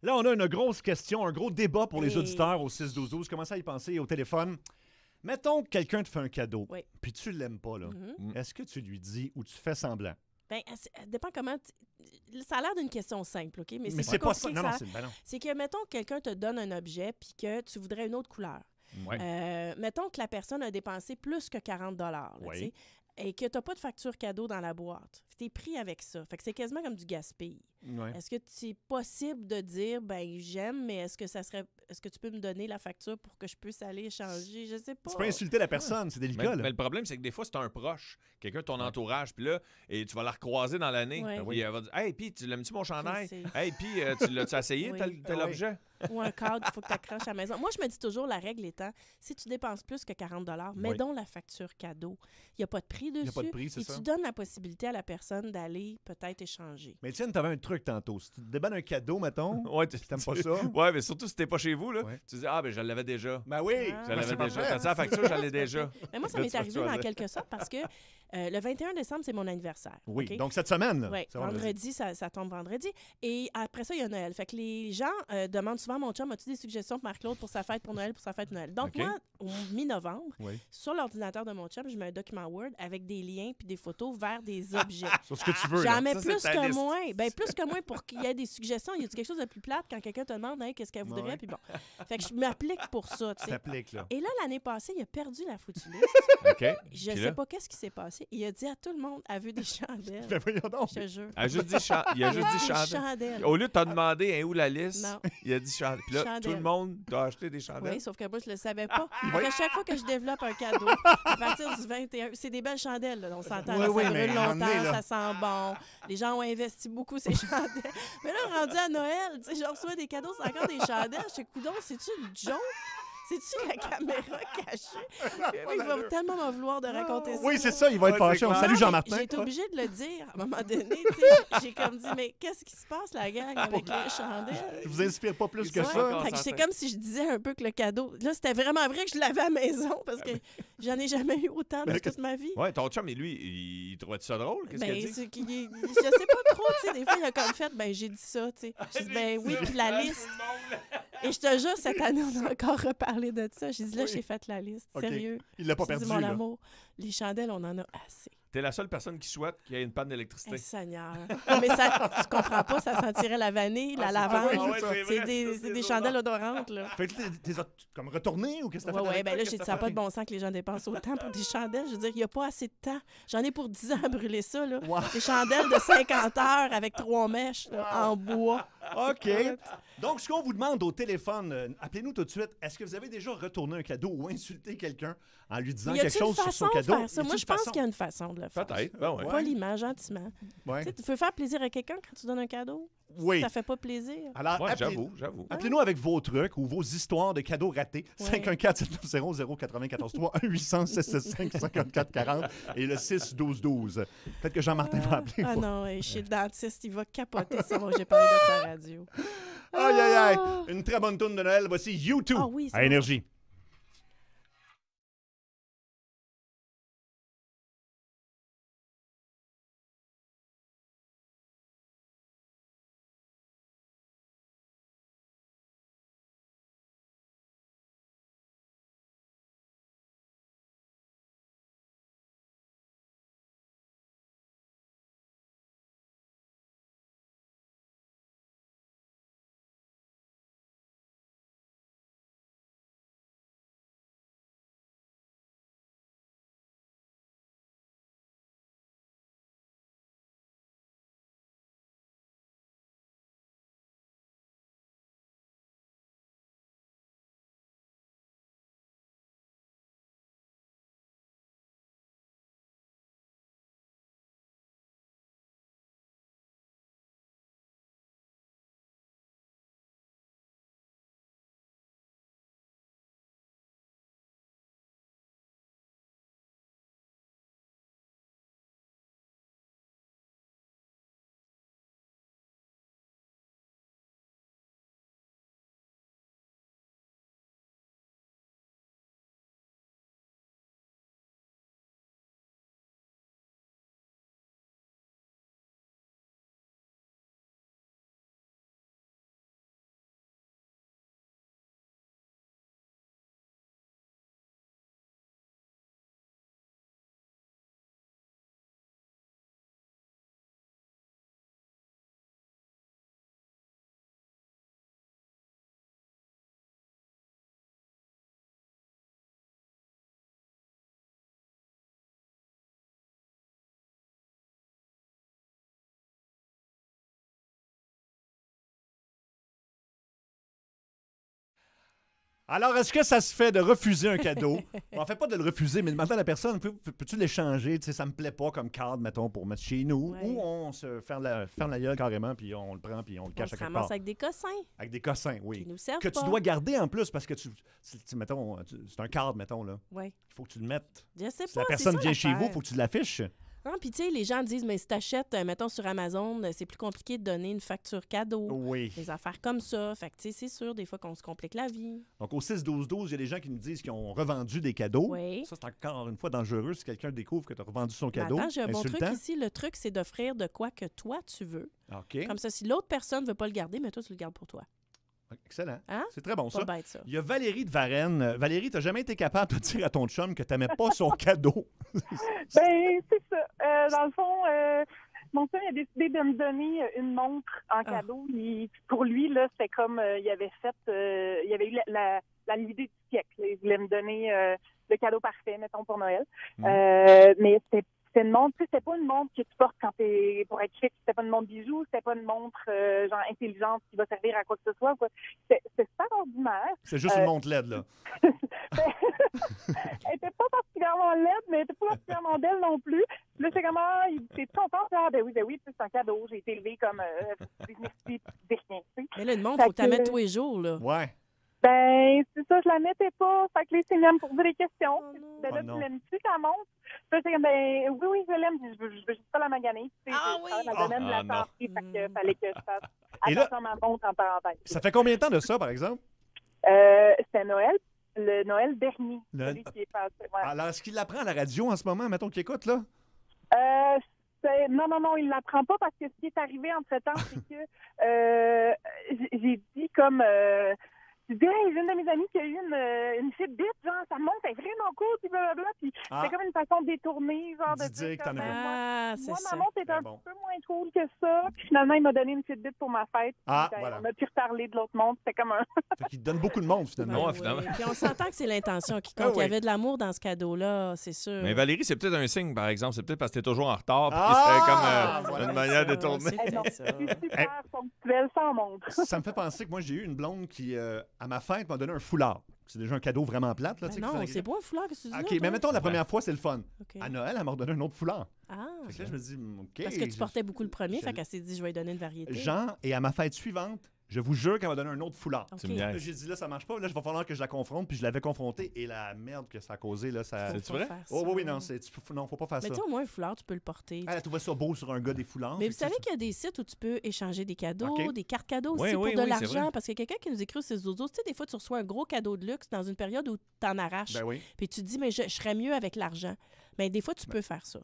Là, on a une grosse question, un gros débat pour les auditeurs au 6-12-12. Commencez à y penser au téléphone. Mettons que quelqu'un te fait un cadeau, Oui. puis tu l'aimes pas, là. Mhm. Est-ce que tu lui dis ou tu fais semblant? Ben, ça dépend comment. Ça a l'air d'une question simple, OK? Mais c'est plus pas ça. compliqué Non, que non, ça. c'est ben non. C'est que, mettons, quelqu'un te donne un objet puis que tu voudrais une autre couleur. Ouais. Mettons que la personne a dépensé plus que 40 là, Oui. tu sais, et que tu n'as pas de facture cadeau dans la boîte. Tu es pris avec ça. Fait que c'est quasiment comme du gaspille. Ouais. Est-ce que c'est possible de dire, ben j'aime, mais est-ce que tu peux me donner la facture pour que je puisse aller échanger? Je sais pas. Tu peux insulter la personne, c'est délicat, là. Mais le problème, c'est que des fois, c'est un proche, quelqu'un de ton entourage, puis là, et tu vas la recroiser dans l'année, Ouais. puis elle va dire « Hey, puis tu l'aimes-tu mon chandail? sais. Hey, puis tu l'as-tu essayé, Oui. tel Oui. objet? » Ou un cadre qu'il faut que tu accroches à la maison. Moi, je me dis toujours, la règle étant, si tu dépenses plus que 40 mets Oui. donc la facture cadeau. Il n'y a pas de prix dessus. Il n'y a pas de prix, c'est et ça. tu donnes la possibilité à la personne d'aller peut-être échanger. Mais tiens, t'avais un truc tantôt. Si tu te débannes un cadeau, mettons, Ouais, t'aimes pas ça? Ouais, mais surtout si t'es pas chez vous, là, Ouais. tu dis « Ah, ben je l'avais déjà. Ben oui! Ah. Je Ben, l'avais c'est déjà. parfait. T'as-tu la facture? Je l'ai déjà. » Mais moi, ça Là, m'est tu vas arrivé choisir. dans quelque sorte parce que le 21 décembre, c'est mon anniversaire. Oui, OK? donc cette semaine, là. Oui, c'est vendredi, ça tombe vendredi. Et après ça, il y a Noël. Fait que les gens demandent souvent à mon chum, as-tu des suggestions pour Marc-Claude pour sa fête pour Noël, pour sa fête de Noël? Donc, OK. moi, au mi-novembre, Oui. sur l'ordinateur de mon chum, je mets un document Word avec des liens puis des photos vers des objets. Sur ce que tu veux, là. J'en mets Ça, c'est plus ta que liste. moins. Ben, plus que moins pour qu'il y ait des suggestions. Il y a quelque chose de plus plate quand quelqu'un te demande hey, qu'est-ce qu'elle voudrait. Ouais. Puis bon. Fait que je m'applique pour ça. tu sais. T'appliques, là. Et là, l'année passée, il a perdu la foutue liste. OK. Je Puis sais là, pas qu'est-ce qui s'est passé. Il a dit à tout le monde, elle veut des chandelles. Ben voyons donc. Je te jure. il a juste dit, il a juste dit Des chandelle. chandelles. Au lieu de t'en demander hein, où la liste, Non. il a dit chandelle. Puis là, Chandelle. tout le monde t'a acheté des chandelles. Oui, sauf que moi, je le savais pas. Fait qu'à chaque fois que je développe un cadeau, à partir du 21, c'est des belles chandelles, là, on s'entend. Oui, là, oui, ça mais brûle à un moment donné, longtemps, là. ça sent bon. Les gens ont investi beaucoup ces chandelles. Mais là, rendu à Noël, tu sais, je reçois des cadeaux, c'est encore des chandelles. Je suis coudon, c'est-tu une joke? C'est-tu la caméra cachée? Il va tellement m'en vouloir de raconter ça. Oui, c'est là. ça, il va être Ouais, fâché. c'est On clair. salue Non, mais Jean-Martin. j'ai été obligée de le dire à un moment donné. tu sais. J'ai comme dit, mais qu'est-ce qui se passe, la gang, avec les chandelles? Je vous inspire pas plus que Ouais. ça. Fait que c'est comme si je disais un peu que le cadeau. Là, c'était vraiment vrai que je l'avais à la maison parce que j'en ai jamais eu autant de toute ma vie. Ouais, ton chum, et lui, il trouvait ça drôle? Qu'est-ce qu'il a Ben, dit? je sais pas trop, tu sais, des fois, il a comme fait, ben, j'ai dit ça, tu sais. J'ai dit, ben oui, puis la liste. Et je te jure, cette année, on a encore reparlé de ça. J'ai dit, là, Oui. j'ai fait la liste, OK. sérieux. Il l'a pas J'ai dit, perdu, mon là. amour, les chandelles, on en a assez. T'es la seule personne qui souhaite qu'il y ait une panne d'électricité. Eh, Seigneur. Mais ça, tu comprends pas, ça sentirait la vanille, la lavande. ah ouais, c'est c'est vrai, des, c'est c'est des des chandelles odorantes, là. Fait que t'es comme retourné ou qu'est-ce que t'as Ouais, fait? ouais, avec ben ça? là, Qu'est-ce j'ai que dit, ça n'a t'as pas fait? de bon sens que les gens dépensent autant pour des chandelles. Je veux dire, il n'y a pas assez de temps. J'en ai pour 10 ans à brûler ça, là. Wow. Des chandelles de 50 heures avec 3 mèches, là, en bois. OK. Donc, ce qu'on vous demande au téléphone, appelez-nous tout de suite. Est-ce que vous avez déjà retourné un cadeau ou insulté quelqu'un en lui disant Y a-t-il quelque chose une sur son façon de cadeau? faire ça? Y Moi, a-t-il je une pense façon? qu'il y a une façon de le faire. Peut-être. Ben ouais. Poliment, gentiment. Ouais. Tu sais, tu veux faire plaisir à quelqu'un quand tu donnes un cadeau? Oui. Ça fait pas plaisir. Alors, Ouais, appelez- j'avoue. appelez-nous avec vos trucs ou vos histoires de cadeaux ratés. Ouais. 514-790-0943, 1-800-665-5440 et le 6-12-12. Peut-être que Jean-Martin va appeler. Ah pour- non, chez le dentiste, il va capoter ça. Moi, j'ai parlé de sa radio. Aïe, aïe, aïe. Ah! Une très bonne tourne de Noël. Voici YouTube Ah oui, c'est à bon. Énergie. Alors, est-ce que ça se fait de refuser un cadeau? En fait, pas de le refuser, mais demander à la personne, peux-tu l'échanger? Tu sais, ça me plaît pas comme cadre, mettons, pour mettre chez nous. Ouais. Ou on se ferme la gueule carrément, puis on le prend, puis on le On cache se à quelque ramasse part. avec des cossins Avec des cossins, qui oui. nous servent Que pas. tu dois garder en plus, parce que mettons, c'est un cadre, mettons, là. Oui. Il faut que tu le mettes. Je sais Si pas, la c'est personne ça vient chez vous, l'affaire. il faut que tu l'affiches. Non, puis tu sais, les gens disent, mais si t'achètes, mettons, sur Amazon, c'est plus compliqué de donner une facture cadeau. Oui. Des affaires comme ça. Fait que, tu sais, c'est sûr, des fois, qu'on se complique la vie. Donc, au 6-12-12, il y a des gens qui nous disent qu'ils ont revendu des cadeaux. Oui. Ça, c'est encore une fois dangereux si quelqu'un découvre que tu as revendu son Mais cadeau. attends, j'ai un bon truc Insultant. ici. Le truc, c'est d'offrir de quoi que toi, tu veux. OK. Comme ça, si l'autre personne ne veut pas le garder, mais toi, tu le gardes pour toi. Excellent. Hein? C'est très bon, Pas ça. bête, ça. Il y a Valérie de Varennes. Valérie, tu n'as jamais été capable de dire à ton chum que tu n'aimais pas son cadeau. Ben, c'est ça. Dans le fond, mon chum a décidé de me donner une montre en cadeau. Pour lui, là, c'était comme il avait fait, il avait eu l'idée du siècle. Il voulait me donner le cadeau parfait, mettons, pour Noël. Mais c'était une montre, tu sais, c'était pas une montre que tu portes quand t'es pour être chic. C'était pas une montre bijoux, c'était pas une montre genre intelligente qui va servir à quoi que ce soit. Quoi. C'était super ordinaire. C'est juste une montre LED, là. Elle était pas particulièrement laide, mais elle était pas particulièrement belle non plus. Là, c'est comme, t'es content? Ah, ben oui, c'est un cadeau. J'ai été élevée comme des rien, tu sais. Mais là, une montre, il faut que tu la mettes tous les jours, là. Ouais. Ben, c'est ça, je la mettais pas. Fait que là, c'est même pour poser des questions. Oh non. Ben là, Oh non. tu l'aimes-tu, ta montre? Puis là, c'est comme, ben, oui, je l'aime. Je veux juste pas la maganer. Tu sais, Ah je oui! travaille dans le domaine de Ah, la non. santé. Fait que fallait que je fasse Et là- attention à ma montre en parenthèse. Ça fait combien de temps de ça, par exemple? C'était Noël. Le Noël dernier. Le- Celui qui est passé. Ouais. Alors, est-ce qu'il l'apprend à la radio en ce moment, mettons qu'il écoute, là? Non, il l'apprend pas parce que ce qui est arrivé entre-temps, c'est que j'ai dit comme... j'ai dit, hey, j'ai une de mes amies qui a eu une Fitbit, genre, sa montre est vraiment cool, puis blablabla, puis Ah. c'est comme une façon détournée, genre, de Dis dire que t'en comme, avais. Ah, c'est moi, ça. ma montre est Ben un bon. petit peu moins cool que ça, puis finalement, il m'a donné une Fitbit pour ma fête, Ah, puis, voilà. on a pu reparler de l'autre montre, c'était comme un... Fait qu'il te donne beaucoup de monde, finalement. Ouais, finalement. Puis on s'entend que c'est l'intention qui compte. Ah oui. Il y avait de l'amour dans ce cadeau-là, c'est sûr. Mais Valérie, c'est peut-être un signe, par exemple. C'est peut-être parce que t'es toujours en retard. Puis Ah! c'est comme Voilà. une manière Ça, détournée. c'est non, peut-être ça. je suis super ponctuelle sans montre. Ça me fait penser que moi, j'ai eu une blonde qui, à ma fête, m'a donné un foulard. C'est déjà un cadeau vraiment plate, là. tu sais, Ben qui non, fait- c'est pas un foulard que tu dis là, OK, toi? mais mettons, la première fois, c'est le fun. OK. À Noël, elle m'a redonné un autre foulard. Ah, Fait que là, je me dis, OK. parce que tu portais beaucoup le premier, je- fait qu'elle s'est dit, je vais lui donner une variété. Jean, et à ma fête suivante, je vous jure qu'elle m'a donné un autre foulard. OK. Tu me Là, niaises. j'ai dit, là, ça marche pas. Là, il va falloir que je la confronte. Puis je l'avais confrontée. Et la merde que ça a causé, là, ça. Faut C'est-tu pas vrai? faire Oh, ça. oui, non, non, faut pas faire Mais ça. tu sais, au moins, un foulard, tu peux le porter. Elle a trouvé ça beau sur un gars des foulards. Mais fait vous que savez c'est qu'il y a des sites où tu peux échanger des cadeaux, OK. des cartes cadeaux Oui, aussi oui, pour de oui, c'est l'argent. vrai. Parce qu'il y a quelqu'un qui nous écrit sur ses autos. Tu sais, des fois, tu reçois un gros cadeau de luxe dans une période où tu en arraches. ça. Ben oui. Puis tu te dis, mais je serais mieux avec l'argent. Mais des fois, tu peux faire ça.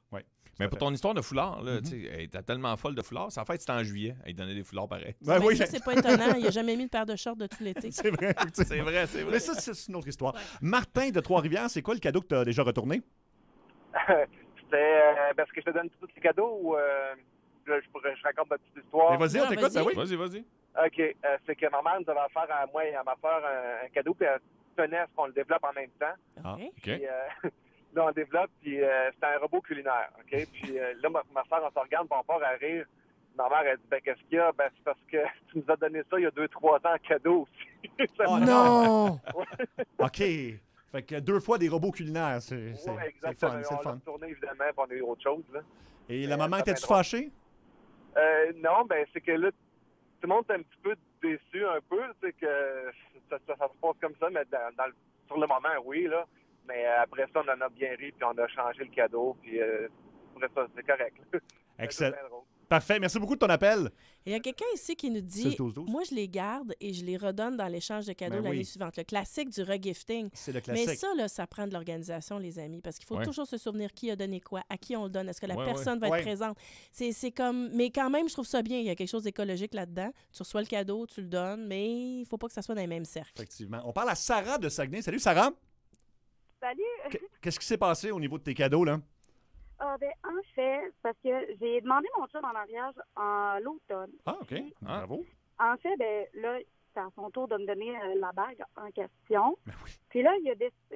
Mais pour ton histoire de foulard, là, Mhm. tu sais, elle était tellement folle de foulard. Sa fête, c'était en juillet. Elle donnait des foulards pareils. Ben Mais oui, ça, c'est pas étonnant. Il a jamais mis une paire de shorts de tout l'été. c'est vrai. C'est vrai, c'est vrai. Mais ça, c'est une autre histoire. Martin de Trois-Rivières, c'est quoi le cadeau que tu as déjà retourné? C'était parce que je te donne tous les cadeaux ou je raconte ma petite histoire. Mais vas-y, on Non, t'écoute, ben vas-y. oui. Vas-y. OK. C'est que ma mère nous avait offert à moi et à ma soeur un cadeau, puis elle tenait à ce qu'on le développe en même temps. Ah. OK. OK. Puis là, on développe, puis c'était un robot culinaire. OK? Puis là, ma soeur, on se regarde, puis on part à rire. Ma mère, elle dit, ben, qu'est-ce qu'il y a? Ben, c'est parce que tu nous as donné ça il y a 2-3 ans en cadeau aussi. Oh, Non! OK. Fait que 2 fois des robots culinaires, c'est Ouais, c'est le exactement. fun, c'est le On l'a fun. retourné, évidemment, puis on a eu autre chose. Là. Et la maman, ça était-tu fait drôle. fâchée? Non, ben c'est que là, tout le monde est un petit peu déçu un peu, c'est que ça se passe comme ça, mais sur le moment, oui, là. Mais après ça, on en a bien ri, puis on a changé le cadeau, puis après ça, c'est correct. Excellent. C'est bien drôle. Parfait. Merci beaucoup de ton appel. Il y a quelqu'un ici qui nous dit 6-12-12. moi, je les garde et je les redonne dans l'échange de cadeaux Ben l'année oui. suivante. Le classique du regifting. C'est le Mais classique. ça, là, ça prend de l'organisation, les amis, parce qu'il faut Ouais. toujours se souvenir qui a donné quoi, à qui on le donne, est-ce que la Ouais, personne va ouais. être présente. C'est comme... Mais quand même, je trouve ça bien. Il y a quelque chose d'écologique là-dedans. Tu reçois le cadeau, tu le donnes, mais il faut pas que ça soit dans les mêmes cercles. Effectivement. On parle à Sarah de Saguenay. Salut, Sarah. Salut! Qu'est-ce qui s'est passé au niveau de tes cadeaux, là? En fait, parce que j'ai demandé mon chum en mariage en l'automne. Ah, OK. Ah. Bravo. En fait, là, c'est à son tour de me donner la bague en question. Ben oui. Puis là,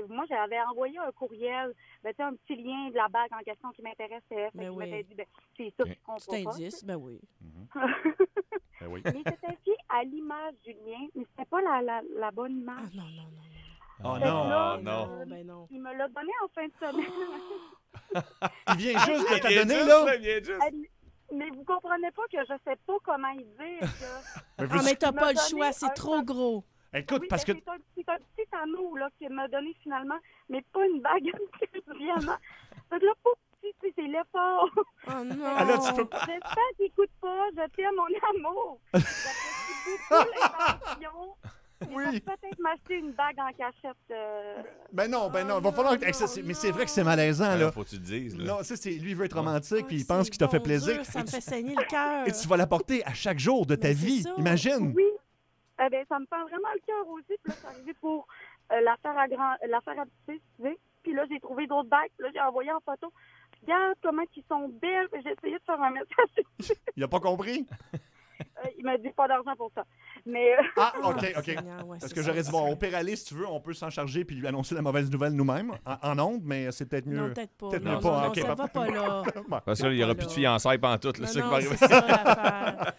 moi, j'avais envoyé un courriel, un petit lien de la bague en question qui m'intéressait. Fait Ben que je oui. m'étais dit, c'est ça Ok. qui compte Petit pas. indice, ben oui. Ben oui. Mais c'était fait à l'image du lien, mais c'était pas la bonne Ah image. non, non, non, non. Oh Fait que non! là, Oh non. Ben non. il me l'a donné en fin de semaine. Il vient juste de Il te vient donner, juste, là! il vient juste. Mais vous comprenez pas que je sais pas comment y dire. Mais Ah, mais t'as Il m'a pas le donné choix, c'est un trop gros. Écoute, Oui, parce que... mais c'est un petit anneau là, qu'il m'a donné finalement, mais pas une bague vraiment. Fait que là, pour petit, tu sais, c'est l'effort. Oh non. Ah, là, tu peux J'espère qu'il écoute pas. Je t'aime, mon amour. J'apprécie beaucoup l'intention. Oui. Il va peut-être m'acheter une bague en cachette. Ben non, il va Oh falloir... non, Mais c'est vrai que c'est malaisant, là. Faut que tu le dises. Là. Non, ça, c'est... Lui, il veut être romantique, Oh, puis il c'est pense qu'il t'a fait bon plaisir. Dieu, ça Et me tu- fait saigner le cœur. Et tu vas la porter à chaque jour de ta Mais c'est vie. ça. Imagine! Oui. Eh ben, ça me fait vraiment le cœur aussi. Puis là, c'est arrivé pour l'affaire à tisser, tu sais. Puis là, j'ai trouvé d'autres bagues. Puis là, j'ai envoyé en photo. Regarde comment ils sont belles. Puis j'ai essayé de faire un message. Il a pas compris? Il m'a dit pas d'argent pour ça. Mais Ah, Oh, OK. Seigneur, ouais, Parce c'est que ça. j'aurais dit, bon, au pire aller, si tu veux, on peut s'en charger puis lui annoncer la mauvaise nouvelle nous-mêmes, en ondes, mais c'est peut-être mieux. Non, peut-être pas. Peut-être non, mieux pas. non, OK, ça papa. va pas là. Bon, Parce que là, il n'y aura Pas plus de là. fiançailles pantoute. Là, Non, c'est ça qui non, va arriver. c'est ça l'affaire.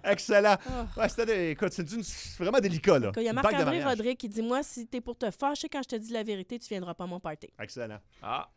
excellent. Oh. Ouais, écoute, c'est vraiment délicat, là. Il y a Une bague de Marc-André mariage. Rodrigue qui dit moi, si t'es pour te fâcher quand je te dis la vérité, tu viendras pas à mon party. Excellent. Ah.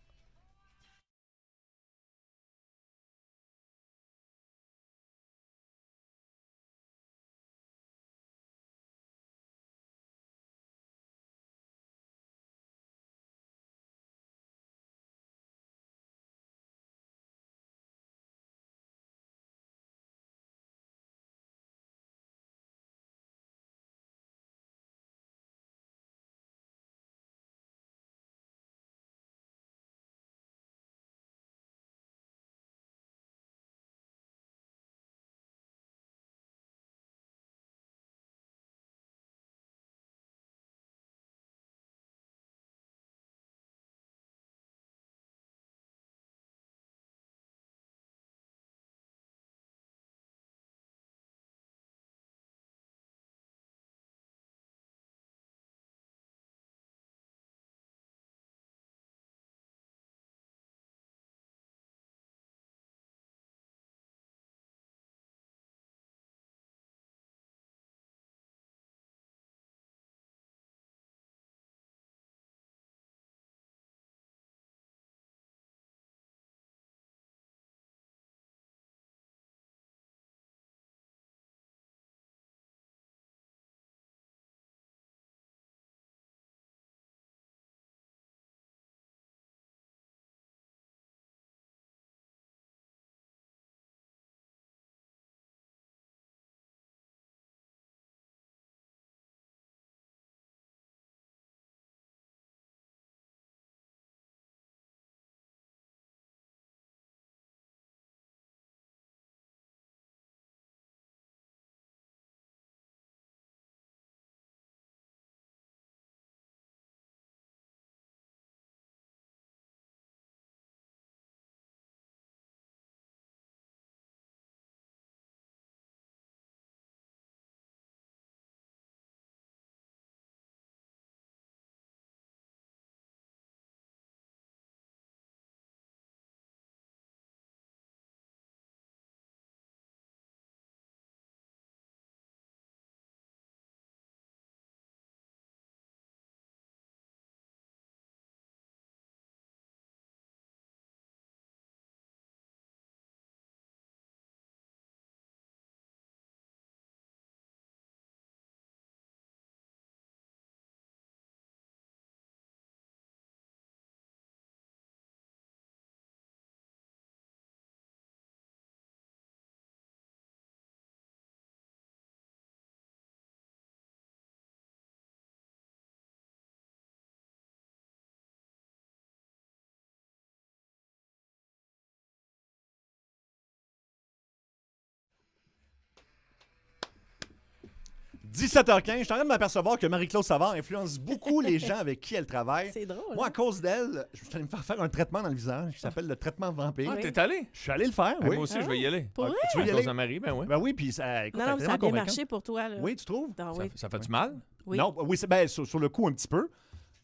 « 17h15, je suis en train de m'apercevoir que Marie-Claude Savard influence beaucoup les gens avec qui elle travaille. C'est drôle. Moi, à hein? cause d'elle, je suis allé me faire un traitement dans le visage qui s'appelle le traitement vampire. Ah, Oui. t'es allé? Je suis allé le faire, Ah, oui. Moi aussi, Ah je vais y aller. Pour vrai? Tu veux y À cause aller? de Marie, ben oui. Ben oui, puis ça, écoute, Non, elle non, est mais ça a tellement bien convaincante. marché pour toi. Là. Oui, tu trouves? Ah, oui. Ça fait du mal? Oui. Non, oui, sur le coup un petit peu.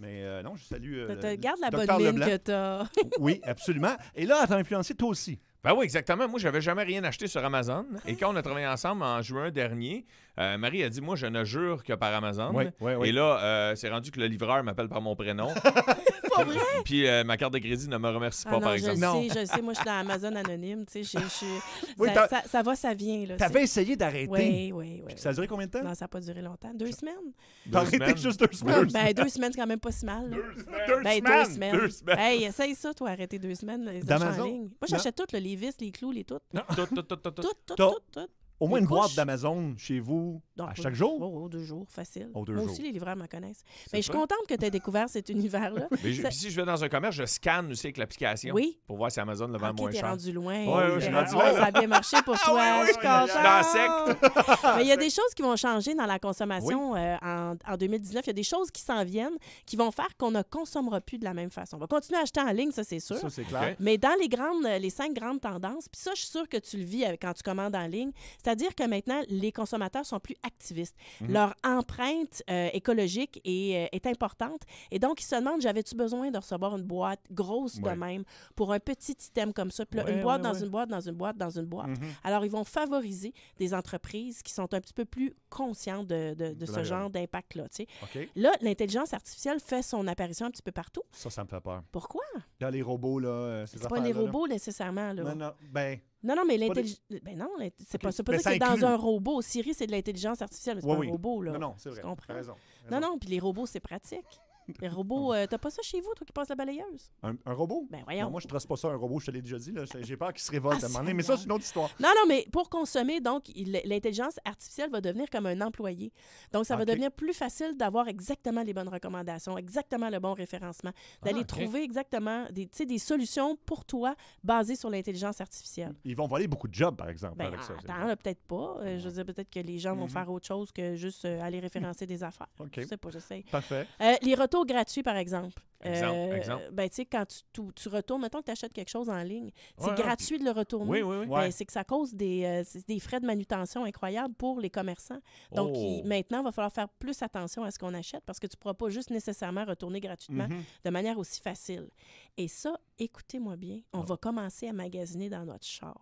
Mais non, je salue. Garde la bonne Dr. mine Leblanc. que t'as. Oui, absolument. Et là, elle t'a influencé toi aussi. Ben oui, exactement. Moi, j'avais jamais rien acheté sur Amazon. Et quand on a travaillé ensemble en juin dernier, Marie a dit, moi, je ne jure que par Amazon. Oui, oui, oui. Et là, c'est rendu que le livreur m'appelle par mon prénom. Pas vrai? Puis ma carte de crédit ne me remercie pas, Ah non, par je exemple. Non. le sais. Moi, je suis dans Amazon anonyme. Tu sais, Oui, ça va, ça vient. Là, T'avais essayé d'arrêter. Oui. Puis ça a duré combien de temps? Non, ça n'a pas duré longtemps. 2 semaines. T'as Deux arrêté semaines. juste 2 semaines? Ben, 2 semaines, c'est quand même pas si mal. Là. 2 Ben, semaines! 2 semaines. 2 semaines. Hey, essaye ça, toi, arrêter 2 semaines, les achats D'Amazon? en ligne. Moi, j'achète tout, là, les vis, les clous, les tout. Tout. Tout. Au moins Les une boîte couches. d'Amazon chez vous Donc, à chaque jour? Oh, 2 jours, facile. Oh, 2 Moi jours. aussi, les livreurs me connaissent. Mais je suis ça. contente que tu aies découvert cet univers-là. Mais Ça- puis si je vais dans un commerce, je scanne aussi avec l'application. Oui. Pour voir si Amazon le vend Ok, moins t'es cher. rendu loin. Ouais, je suis rendu Oh, là. ça a bien marché pour toi. Je suis Je suis dans la secte. Mais il y a des choses qui vont changer dans la consommation en 2019. Il y a des choses qui s'en viennent qui vont faire qu'on ne consommera plus de la même façon. On va continuer à acheter en ligne, ça, c'est sûr. Ça, c'est clair. Ok. Mais dans les 5 grandes tendances, puis ça, je suis sûre que tu le vis quand tu commandes en ligne, c'est-à-dire que maintenant, les consommateurs sont plus activistes. Leur empreinte écologique est importante. Et donc, ils se demandent, j'avais-tu besoin de recevoir une boîte grosse de Ouais. même pour un petit item comme ça? Puis là, Ouais, une boîte ouais, dans ouais. une boîte, dans une boîte, dans une boîte. Mhm. Alors, ils vont favoriser des entreprises qui sont un petit peu plus conscientes de ce Vraiment. genre d'impact-là. Tu sais. OK. Là, l'intelligence artificielle fait son apparition un petit peu partout. Ça me fait peur. Pourquoi? Là, les robots, là, ces C'est pas les affaires-là, là. robots nécessairement. Là. Non, ben, Non, mais pas l'intelligence. Ben non, c'est Ok. pas Mais ça ça que c'est inclut. dans un robot. Siri, c'est de l'intelligence artificielle, mais c'est oui, pas oui. un robot. Là. Non, c'est vrai. Tu comprends? T'as raison. Non, puis les robots, c'est pratique. Les robots, t'as pas ça chez vous, toi qui passes la balayeuse? Un robot? Ben voyons. Non, moi, je ne trace pas ça un robot, je te l'ai déjà dit. Là. J'ai peur qu'il se révolte Ah, à un moment donné, mais ça, c'est une autre histoire. Non, mais pour consommer, donc, l'intelligence artificielle va devenir comme un employé. Donc, ça va Ok. devenir plus facile d'avoir exactement les bonnes recommandations, exactement le bon référencement, d'aller ok. trouver exactement des solutions pour toi basées sur l'intelligence artificielle. Ils vont voler beaucoup de jobs, par exemple, Ben, avec ça. attends, là, peut-être pas. Je veux dire, peut-être que les gens vont faire autre chose que juste aller référencer des affaires. OK. Je sais pas, j'essaie. Parfait. Les retours gratuits, par exemple. Exemple. Ben, tu sais, quand tu retournes, mettons que tu achètes quelque chose en ligne, c'est Ouais, gratuit de le retourner. Oui. Ouais. Ben, c'est que ça cause des frais de manutention incroyables pour les commerçants. Donc, Oh. maintenant, il va falloir faire plus attention à ce qu'on achète parce que tu ne pourras pas juste nécessairement retourner gratuitement Mhm. de manière aussi facile. Et ça, écoutez-moi bien, on va commencer à magasiner dans notre char.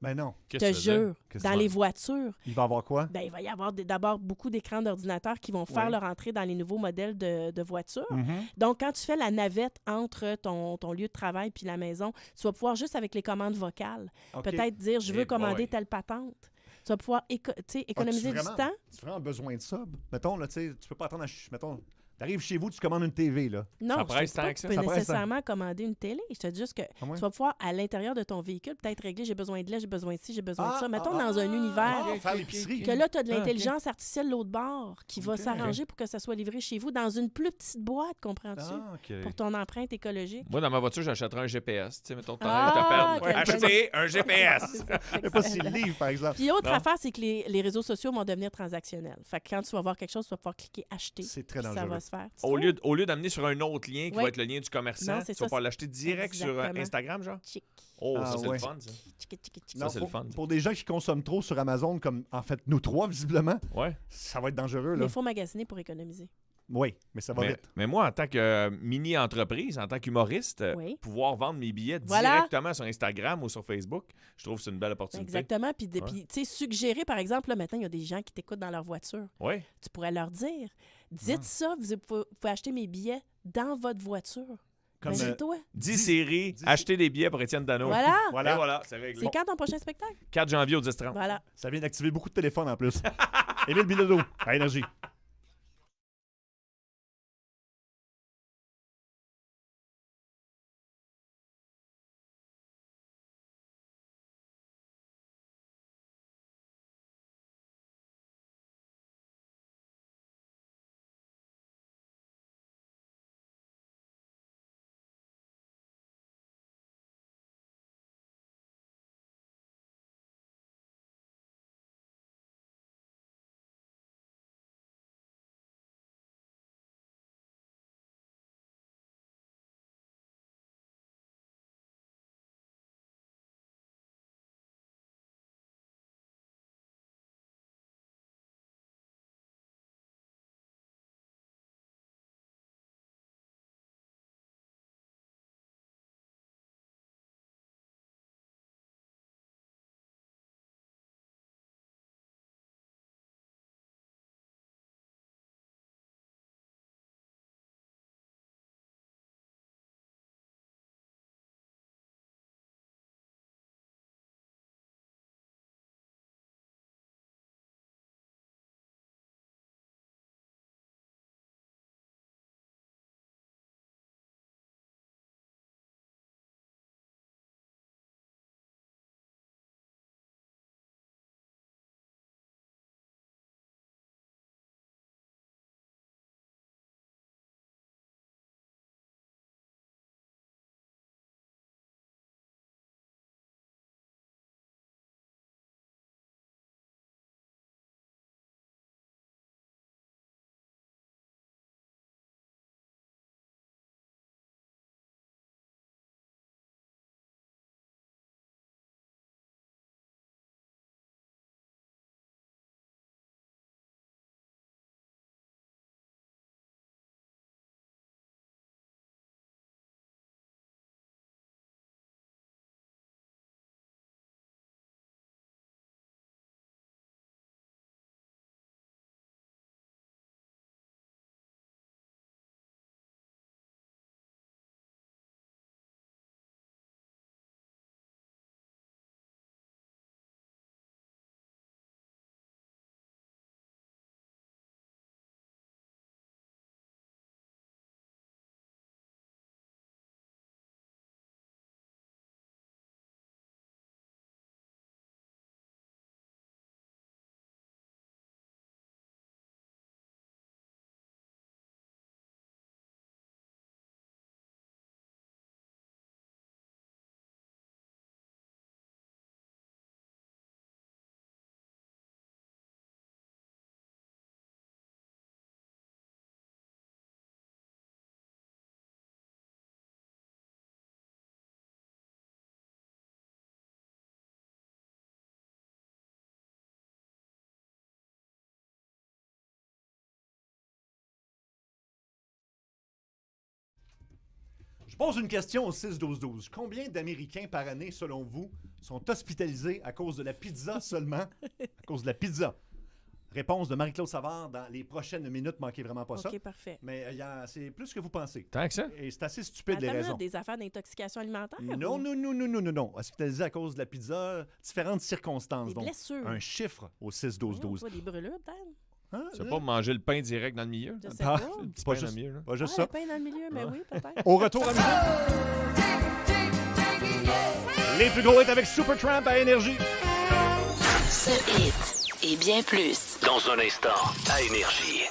Ben non. Je Qu'est-ce te que ça veut dire? jure, Qu'est-ce dans que ça les va? voitures, Il va avoir quoi? ben, il va y avoir d'abord beaucoup d'écrans d'ordinateur qui vont faire Oui. leur entrée dans les nouveaux modèles de voitures. Mhm. Donc, quand tu fais la navette entre ton lieu de travail puis la maison, tu vas pouvoir juste avec les commandes vocales, OK. peut-être dire « je veux Eh commander boy. telle patente ». Tu vas pouvoir économiser du temps. Tu as vraiment besoin de ça? Mettons, là, tu sais, tu peux pas attendre mettons, t'arrives chez vous, tu commandes une TV, là. Non, Ça je te presse dis pas tant que que tu ça. peux Ça presse nécessairement commander une télé. Je te dis juste que Ah ouais? tu vas pouvoir, à l'intérieur de ton véhicule, peut-être régler « j'ai besoin de lait, j'ai besoin de ci, j'ai besoin de ça ». Mettons dans un univers faire l'épicerie. que là, tu as de Ah, ok. l'intelligence artificielle l'autre bord qui va Ok. s'arranger pour que ça soit livré chez vous dans une plus petite boîte, comprends-tu? Ah, OK. Pour ton empreinte écologique. Moi, dans ma voiture, j'achèterai un GPS. Tu sais, mettons, Ah, t'arrêtes de quelle perdre. bonne- Acheter un GPS! Il n'y a pas si le livre, par exemple. Puis autre Non. affaire, c'est que les réseaux sociaux vont devenir transactionnels. Fait que quand tu vas voir quelque chose, tu vas pouvoir cliquer « acheter ». C'est très Puis ça dangereux. va se faire. Tu Au vois? lieu d'amener sur un autre lien qui Ouais. va être le lien du commerçant, Non, tu c'est vas ça, pouvoir l'acheter direct sur Exactement. Instagram, genre? Chic. Oh, Ah, ça, c'est ouais. le fun, ça. Chic, chic, chic. Ça, c'est le pour, fun, ça. pour des gens qui consomment trop sur Amazon, comme en fait nous trois, visiblement, Ouais. ça va être dangereux, Mais là. il faut magasiner pour économiser. Oui, mais ça va Mais, vite. mais moi, en tant que mini-entreprise, en tant qu'humoriste, Oui. pouvoir vendre mes billets Voilà. directement sur Instagram ou sur Facebook, je trouve que c'est une belle opportunité. Exactement. Puis, Ouais. puis, tu sais, suggérer, par exemple, là, maintenant, il y a des gens qui t'écoutent dans leur voiture. Oui. Tu pourrais leur dire, dites ça, vous pouvez acheter mes billets dans votre voiture. Comme, Imagine-toi. 10 séries, acheter des billets pour Étienne Dano. Voilà. Voilà. Et voilà, c'est réglé. C'est quand ton prochain spectacle? 4 janvier au 10-30. Voilà. Ça vient d'activer beaucoup de téléphones en plus. Émile Bilodeau, à Énergie. pose une question au 6-12-12. Combien d'Américains par année, selon vous, sont hospitalisés à cause de la pizza seulement? À cause de la pizza. Réponse de Marie-Claude Savard dans les prochaines minutes. Manquez vraiment pas ça. OK, parfait. Mais c'est plus que vous pensez. Tant que ça? Et c'est assez stupide, les Attends, là, raisons. des affaires d'intoxication alimentaire? Non, ou non, non, non, non, non, non. Hospitalisé à cause de la pizza, différentes circonstances. Des Donc, blessures. un chiffre au Voyons, 6-12-12. pas des brûlures, peut-être? Hein? Tu vas pas manger le pain direct dans le milieu? Je sais Ah, pas. Le petit pas pain dans juste, le milieu, là. pas juste Ah, ça. le pain dans le milieu, mais oui, peut-être. Au retour à musique, les plus gros hits avec Supertramp à Énergie. Ce hit et bien plus. Dans un instant, à Énergie.